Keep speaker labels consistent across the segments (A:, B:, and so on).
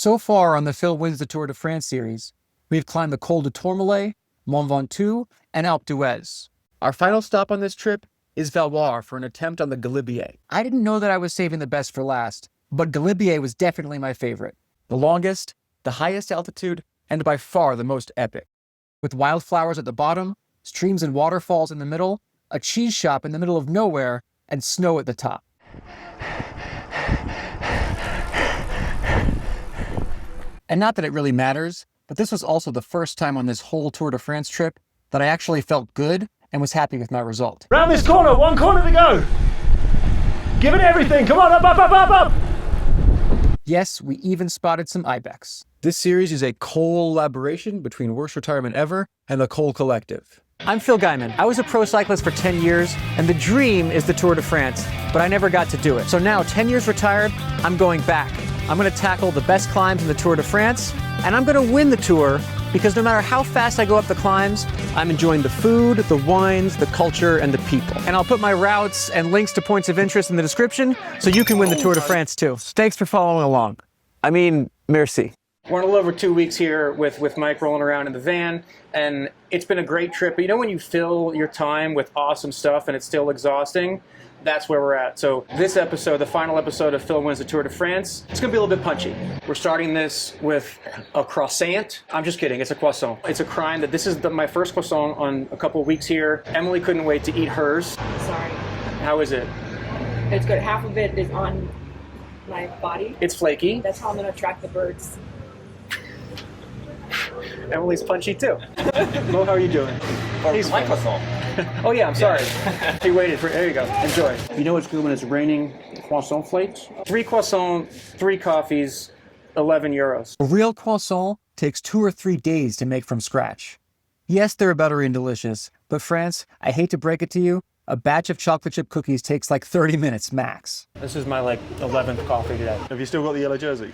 A: So far on the Phil Wins the Tour de France series, we've climbed the Col de Tourmalet, Mont Ventoux, and Alpe d'Huez. Our final stop on this trip is Valloire for an attempt on the Galibier. I didn't know that I was saving the best for last, but Galibier was definitely my favorite. The longest, the highest altitude, and by far the most epic. With wildflowers at the bottom, streams and waterfalls in the middle, a cheese shop in the middle of nowhere, and snow at the top. And not that it really matters, but this was also the first time on this whole Tour de France trip that I actually felt good and was happy with my result.
B: Round this corner, one corner to go. Give it everything, come on, up, up, up, up, up.
A: Yes, we even spotted some Ibex. This series is a collaboration between Worst Retirement Ever and the Cole Collective. I'm Phil Gaimon. I was a pro cyclist for 10 years, and the dream is the Tour de France, but I never got to do it. So now, 10 years retired, I'm going back. I'm going to tackle the best climbs in the Tour de France, and I'm going to win the Tour, because no matter how fast I go up the climbs, I'm enjoying the food, the wines, the culture, and the people. And I'll put my routes and links to points of interest in the description, so you can win the Tour de France too. Thanks for following along. I mean, merci. We're in a little over 2 weeks here with Mike rolling around in the van, and it's been a great trip. But you know when you fill your time with awesome stuff and it's still exhausting? That's where we're at. So this episode, the final episode of Phil Wins the Tour de France, it's gonna be a little bit punchy. We're starting this with a croissant. I'm just kidding, it's a croissant. It's a crime that this is my first croissant on a couple of weeks here. Emily couldn't wait to eat hers.
C: Sorry.
A: How is it?
C: It's good. Half of it is on my body.
A: It's flaky.
C: That's how I'm gonna attract the birds.
A: Emily's punchy too. Mo, how are you doing?
D: He's my croissant.
A: Oh yeah, I'm sorry. He waited for, there you go, enjoy. You know what's good when it's raining? Croissant flakes. 3 croissants, 3 coffees, 11 euros. A real croissant takes 2 or 3 days to make from scratch. Yes, they're buttery and delicious, but France, I hate to break it to you, a batch of chocolate chip cookies takes like 30 minutes max. This is my 11th coffee today.
B: Have you still got the yellow jersey?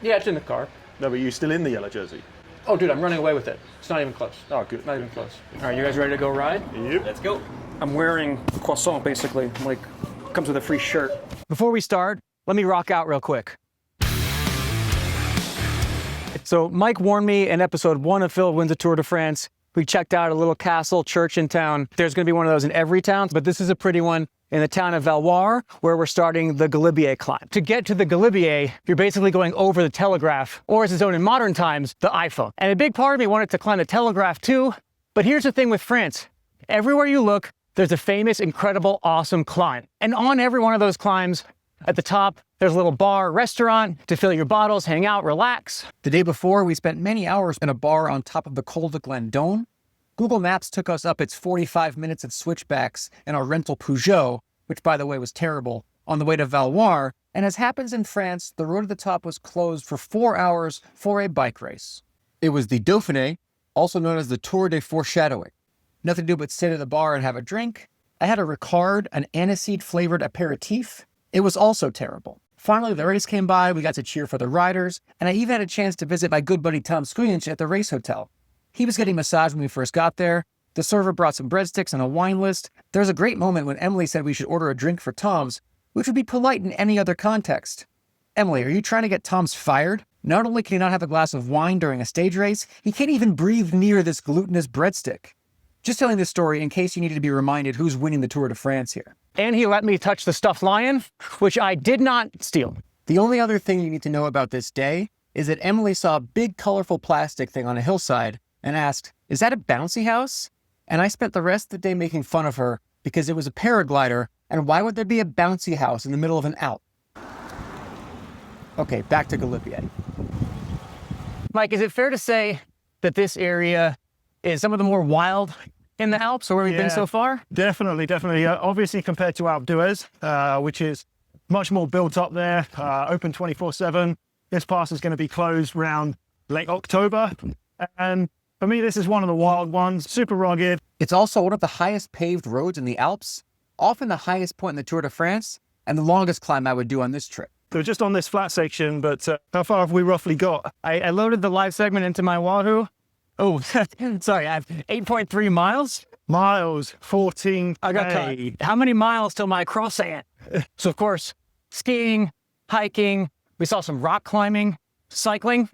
A: Yeah, it's in the car.
B: No, but you're still in the yellow jersey.
A: Oh dude, I'm running away with it. It's not even close.
B: Oh, good.
A: Not even close. All right, you guys ready to go ride?
B: Yep.
D: Let's go.
A: I'm wearing croissant, basically. Comes with a free shirt. Before we start, let me rock out real quick. So Mike warned me in episode 1 of Phil Wins the Tour de France. We checked out a little castle church in town. There's gonna be one of those in every town, but this is a pretty one in the town of Valloire, where we're starting the Galibier climb. To get to the Galibier, you're basically going over the telegraph, or as it's known in modern times, the iPhone. And a big part of me wanted to climb the telegraph too, but here's the thing with France. Everywhere you look, there's a famous, incredible, awesome climb. And on every one of those climbs, at the top, there's a little bar, restaurant to fill your bottles, hang out, relax. The day before, we spent many hours in a bar on top of the Col de Glandon. Google Maps took us up its 45 minutes of switchbacks in our rental Peugeot, which by the way was terrible, on the way to Valloire. And as happens in France, the road at the top was closed for 4 hours for a bike race. It was the Dauphine, also known as the Tour de Foreshadowing. Nothing to do but sit at the bar and have a drink. I had a Ricard, an aniseed-flavored aperitif. It was also terrible. Finally, the race came by, we got to cheer for the riders, and I even had a chance to visit my good buddy Tom Skujnic at the race hotel. He was getting massaged when we first got there. The server brought some breadsticks and a wine list. There was a great moment when Emily said we should order a drink for Tom's, which would be polite in any other context. Emily, are you trying to get Tom's fired? Not only can he not have a glass of wine during a stage race, he can't even breathe near this glutinous breadstick. Just telling this story in case you needed to be reminded who's winning the Tour de France here. And he let me touch the stuffed lion, which I did not steal. The only other thing you need to know about this day is that Emily saw a big colorful plastic thing on a hillside and asked, "Is that a bouncy house?" And I spent the rest of the day making fun of her because it was a paraglider, and why would there be a bouncy house in the middle of an Alp? Okay, back to Galibier. Mike, is it fair to say that this area is some of the more wild in the Alps, or where we've been so far?
B: Definitely. Obviously compared to Alpe d'Huez, which is much more built up there, open 24/7. This pass is going to be closed around late October. And for me, this is one of the wild ones, super rugged.
A: It's also one of the highest paved roads in the Alps, often the highest point in the Tour de France, and the longest climb I would do on this trip.
B: So just on this flat section, but how far have we roughly got?
A: I loaded the live segment into my Wahoo. Oh, sorry, I have 8.3 miles.
B: Miles, 14.
A: I got caught. How many miles till my croissant? So of course, skiing, hiking, we saw some rock climbing, cycling.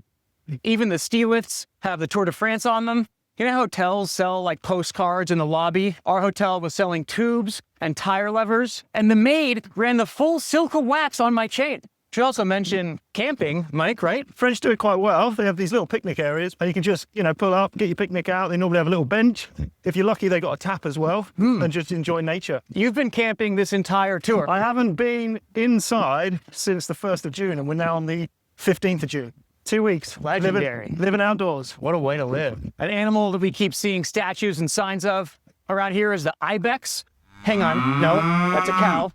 A: Even the ski lifts have the Tour de France on them. You know how hotels sell like postcards in the lobby? Our hotel was selling tubes and tire levers, and the maid ran the full silk of wax on my chain. She also mentioned camping, Mike, right?
B: French do it quite well. They have these little picnic areas and you can just, pull up, get your picnic out. They normally have a little bench. If you're lucky, they got a tap as well and just enjoy nature.
A: You've been camping this entire tour.
B: I haven't been inside since the 1st of June and we're now on the 15th of June. 2 weeks.
A: Legendary.
B: Living outdoors. What a way to live.
A: An animal that we keep seeing statues and signs of around here is the Ibex. Hang on. No, that's a cow.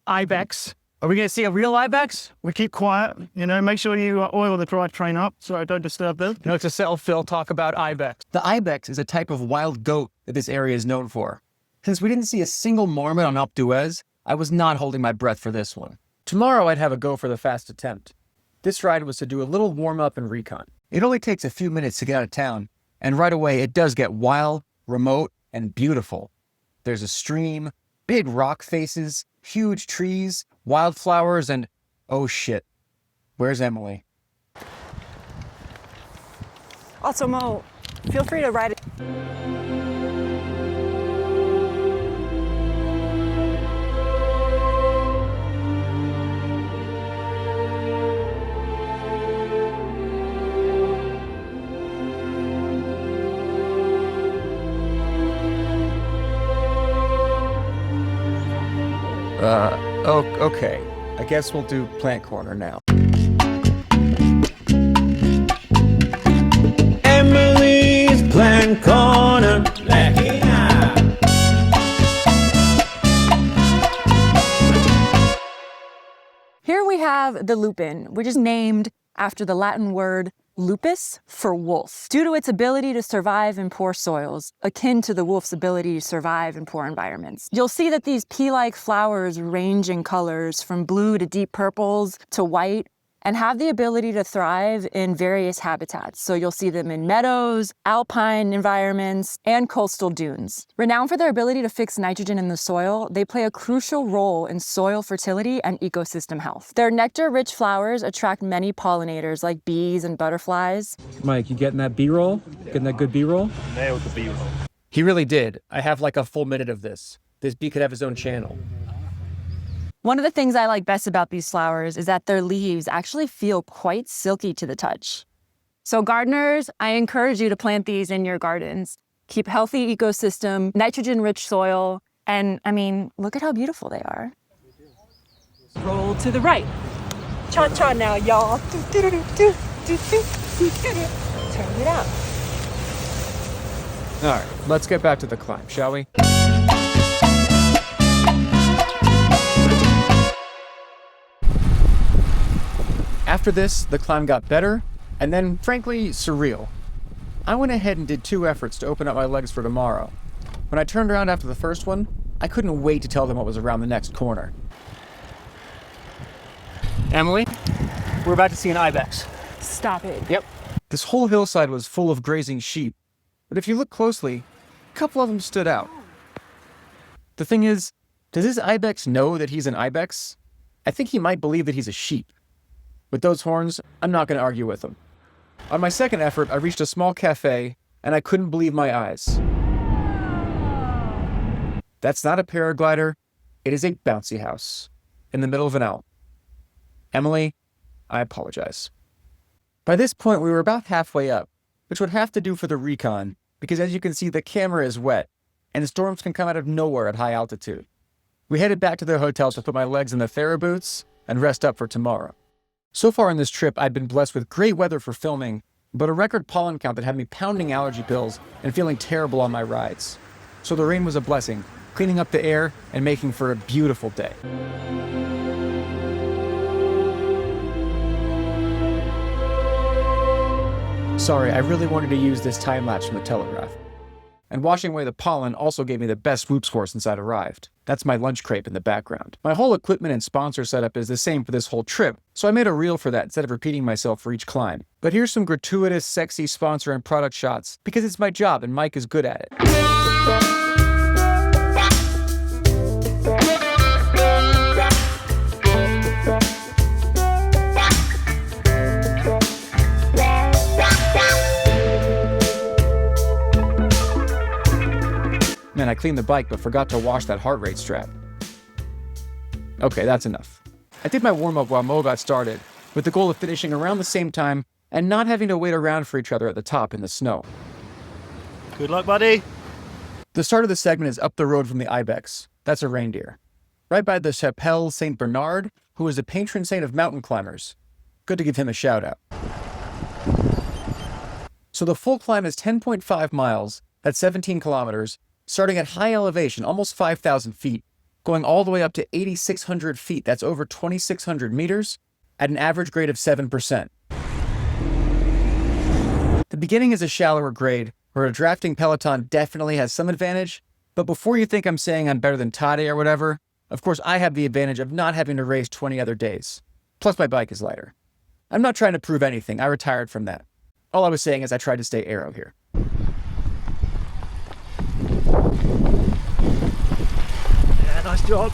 A: Ibex. Are we going to see a real Ibex?
B: We keep quiet, make sure you oil the drivetrain up so I don't disturb them.
A: To sell Phil, talk about Ibex. The Ibex is a type of wild goat that this area is known for. Since we didn't see a single marmot on Alpe d'Huez, I was not holding my breath for this one. Tomorrow I'd have a go for the fast attempt. This ride was to do a little warm-up in Recon. It only takes a few minutes to get out of town, and right away it does get wild, remote, and beautiful. There's a stream, big rock faces, huge trees, wildflowers, and oh shit, where's Emily?
D: Also, Mo, feel free to ride it.
A: Okay. I guess we'll do Plant Corner now.
E: Emily's Plant Corner.
D: Here we have the lupin, which is named after the Latin word lupus for wolf, due to its ability to survive in poor soils, akin to the wolf's ability to survive in poor environments. You'll see that these pea-like flowers range in colors from blue to deep purples to white, and have the ability to thrive in various habitats. So you'll see them in meadows, alpine environments, and coastal dunes. Renowned for their ability to fix nitrogen in the soil, they play a crucial role in soil fertility and ecosystem health. Their nectar-rich flowers attract many pollinators like bees and butterflies.
A: Mike, you getting that B-roll? Getting that good B-roll?
B: Nailed the B-roll.
A: He really did. I have like a full minute of this. This bee could have his own channel.
D: One of the things I like best about these flowers is that their leaves actually feel quite silky to the touch. So gardeners, I encourage you to plant these in your gardens. Keep healthy ecosystem, nitrogen-rich soil, and look at how beautiful they are. Roll to the right. Cha-cha now, y'all. Turn it out.
A: All right, let's get back to the climb, shall we? After this, the climb got better, and then, frankly, surreal. I went ahead and did 2 efforts to open up my legs for tomorrow. When I turned around after the first one, I couldn't wait to tell them what was around the next corner. Emily, we're about to see an Ibex.
D: Stop it.
A: Yep. This whole hillside was full of grazing sheep, but if you look closely, a couple of them stood out. The thing is, does this Ibex know that he's an Ibex? I think he might believe that he's a sheep. With those horns, I'm not going to argue with him. On my second effort, I reached a small cafe, and I couldn't believe my eyes. That's not a paraglider. It is a bouncy house in the middle of an Alp. Emily, I apologize. By this point, we were about halfway up, which would have to do for the Recon, because as you can see, the camera is wet, and storms can come out of nowhere at high altitude. We headed back to the hotel to put my legs in the Thera boots and rest up for tomorrow. So far on this trip, I'd been blessed with great weather for filming, but a record pollen count that had me pounding allergy pills and feeling terrible on my rides. So the rain was a blessing, cleaning up the air and making for a beautiful day. Sorry, I really wanted to use this time lapse from the Telegraph. And washing away the pollen also gave me the best swoop score since I'd arrived. That's my lunch crepe in the background. My whole equipment and sponsor setup is the same for this whole trip, so I made a reel for that instead of repeating myself for each climb. But here's some gratuitous, sexy sponsor and product shots, because it's my job and Mike is good at it. I cleaned the bike but forgot to wash that heart rate strap. Okay, that's enough. I did my warm-up while Mo got started, with the goal of finishing around the same time and not having to wait around for each other at the top in the snow.
B: Good luck, buddy.
A: The start of the segment is up the road from the Ibex. That's a reindeer. Right by the Chapelle Saint Bernard, who is the patron saint of mountain climbers. Good to give him a shout out. So the full climb is 10.5 miles at 17 kilometers, starting at high elevation, almost 5,000 feet, going all the way up to 8,600 feet. That's over 2,600 meters at an average grade of 7%. The beginning is a shallower grade, where a drafting peloton definitely has some advantage, but before you think I'm saying I'm better than Tade or whatever, of course I have the advantage of not having to race 20 other days. Plus my bike is lighter. I'm not trying to prove anything, I retired from that. All I was saying is I tried to stay aero here.
B: Yeah, nice job.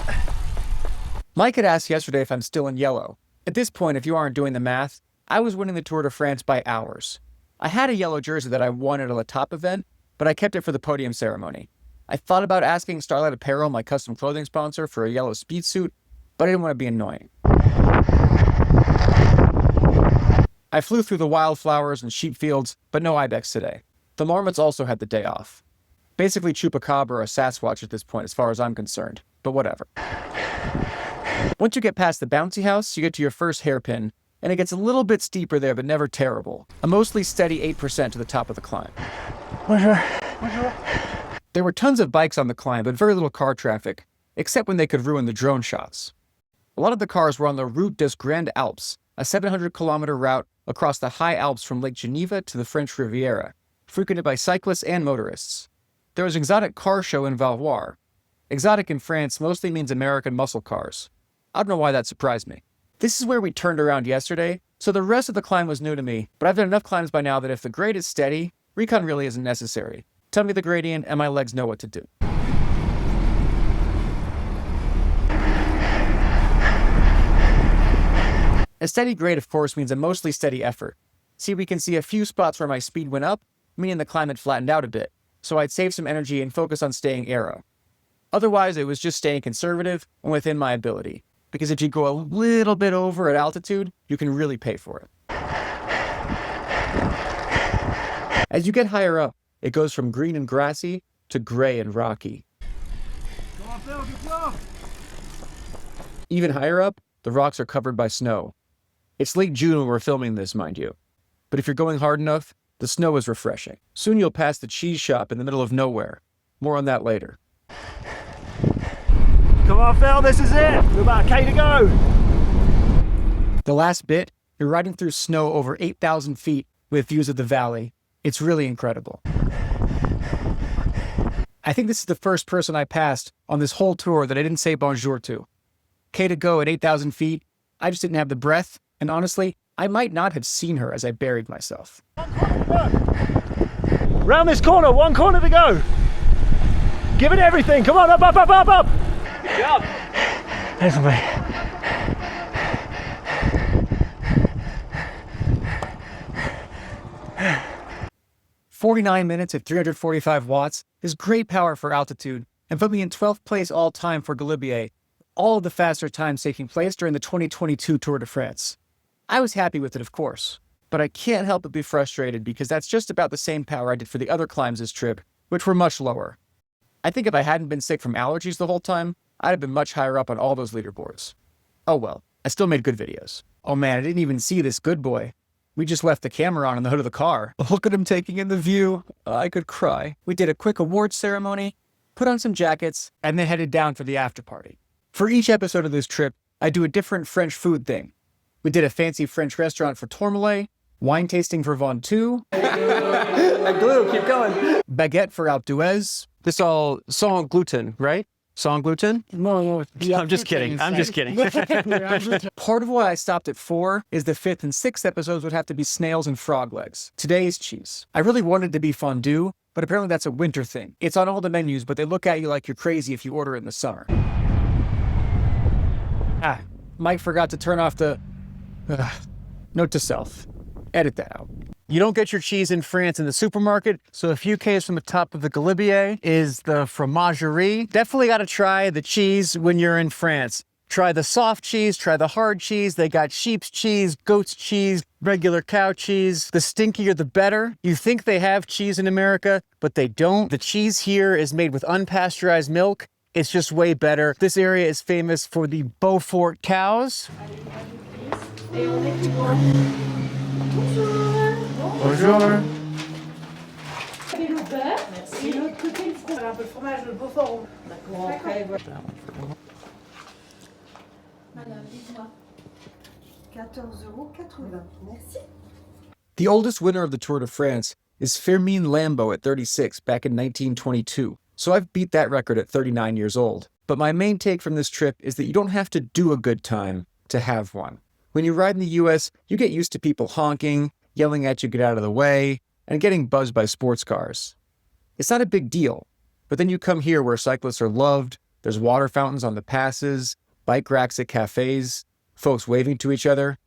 A: Mike had asked yesterday if I'm still in yellow. At this point, if you aren't doing the math, I was winning the Tour de France by hours. I had a yellow jersey that I won at a La Top event, but I kept it for the podium ceremony. I thought about asking Starlight Apparel, my custom clothing sponsor, for a yellow speed suit, but I didn't want to be annoying. I flew through the wildflowers and sheep fields, but no Ibex today. The marmots also had the day off. Basically Chupacabra or Sasquatch at this point as far as I'm concerned, but whatever. Once you get past the bouncy house, you get to your first hairpin, and it gets a little bit steeper there, but never terrible. A mostly steady 8% to the top of the climb.
B: Bonjour.
A: There were tons of bikes on the climb, but very little car traffic, except when they could ruin the drone shots. A lot of the cars were on the Route des Grands Alpes, a 700-kilometer route across the high Alps from Lake Geneva to the French Riviera, frequented by cyclists and motorists. There was an exotic car show in Valloire. Exotic in France mostly means American muscle cars. I don't know why that surprised me. This is where we turned around yesterday, so the rest of the climb was new to me, but I've done enough climbs by now that if the grade is steady, recon really isn't necessary. Tell me the gradient and my legs know what to do. A steady grade, of course, means a mostly steady effort. See, we can see a few spots where my speed went up, meaning the climb had flattened out a bit, so I'd save some energy and focus on staying aero. Otherwise, it was just staying conservative and within my ability, because if you go a little bit over at altitude, you can really pay for it. As you get higher up, it goes from green and grassy to gray and rocky.
B: Go on, Phil, good job.
A: Even higher up, the rocks are covered by snow. It's late June when we're filming this, mind you. But if you're going hard enough, the snow is refreshing. Soon you'll pass the cheese shop in the middle of nowhere. More on that later.
B: Come on, Phil, this is it. We're about a K to go.
A: The last bit, you're riding through snow over 8,000 feet with views of the valley. It's really incredible. I think this is the first person I passed on this whole tour that I didn't say bonjour to. K to go at 8,000 feet, I just didn't have the breath, and honestly, I might not have seen her as I buried myself.
B: Round this corner, one corner to go. Give it everything, come on, up, up, up, up, up. Good job. Thanks, mate.
A: 49 minutes at 345 watts is great power for altitude and put me in 12th place all time for Galibier, all of the faster times taking place during the 2022 Tour de France. I was happy with it, of course, but I can't help but be frustrated because that's just about the same power I did for the other climbs this trip, which were much lower. I think if I hadn't been sick from allergies the whole time, I'd have been much higher up on all those leaderboards. Oh well, I still made good videos. Oh man, I didn't even see this good boy. We just left the camera on in the hood of the car. Look at him taking in the view. I could cry. We did a quick awards ceremony, put on some jackets, and then headed down for the after party. For each episode of this trip, I do a different French food thing. We did a fancy French restaurant for Tourmalet, wine tasting for Ventoux. I glue, keep going. Baguette for Alpe d'Huez. This all sans gluten, right? Sans gluten?
B: No,
A: I'm just kidding. I'm just kidding. Part of why I stopped at 4 is the 5th and 6th episodes would have to be snails and frog legs. Today's cheese. I really wanted to be fondue, but apparently that's a winter thing. It's on all the menus, but they look at you like you're crazy if you order it in the summer. Mike forgot to turn off the... Note to self. Edit that out. You don't get your cheese in France in the supermarket, so a few k's from the top of the Galibier is the Fromagerie. Definitely got to try the cheese when you're in France. Try the soft cheese, try the hard cheese. They got sheep's cheese, goat's cheese, regular cow cheese. The stinkier, the better. You think they have cheese in America, but they don't. The cheese here is made with unpasteurized milk. It's just way better. This area is famous for the Beaufort cows. Bonjour. The oldest winner of the Tour de France is Firmin Lambeau at 36 back in 1922. So I've beat that record at 39 years old. But my main take from this trip is that you don't have to do a good time to have one. When you ride in the US, you get used to people honking, yelling at you get out of the way, and getting buzzed by sports cars. It's not a big deal, but then you come here where cyclists are loved, there's water fountains on the passes, bike racks at cafes, folks waving to each other,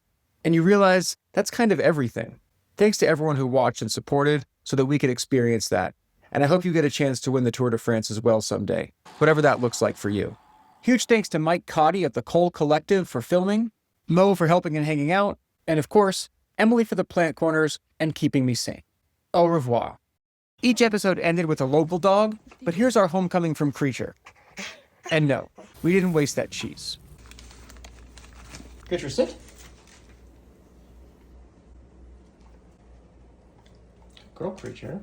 A: and you realize that's kind of everything. Thanks to everyone who watched and supported so that we could experience that. And I hope you get a chance to win the Tour de France as well someday, whatever that looks like for you. Huge thanks to Mike Cotty at the Cole Collective for filming, Mo for helping and hanging out, and of course, Emily for the plant corners and keeping me sane. Au revoir. Each episode ended with a local dog, but here's our homecoming from Creature. And no, we didn't waste that cheese. Creature, sit. Girl, Creature.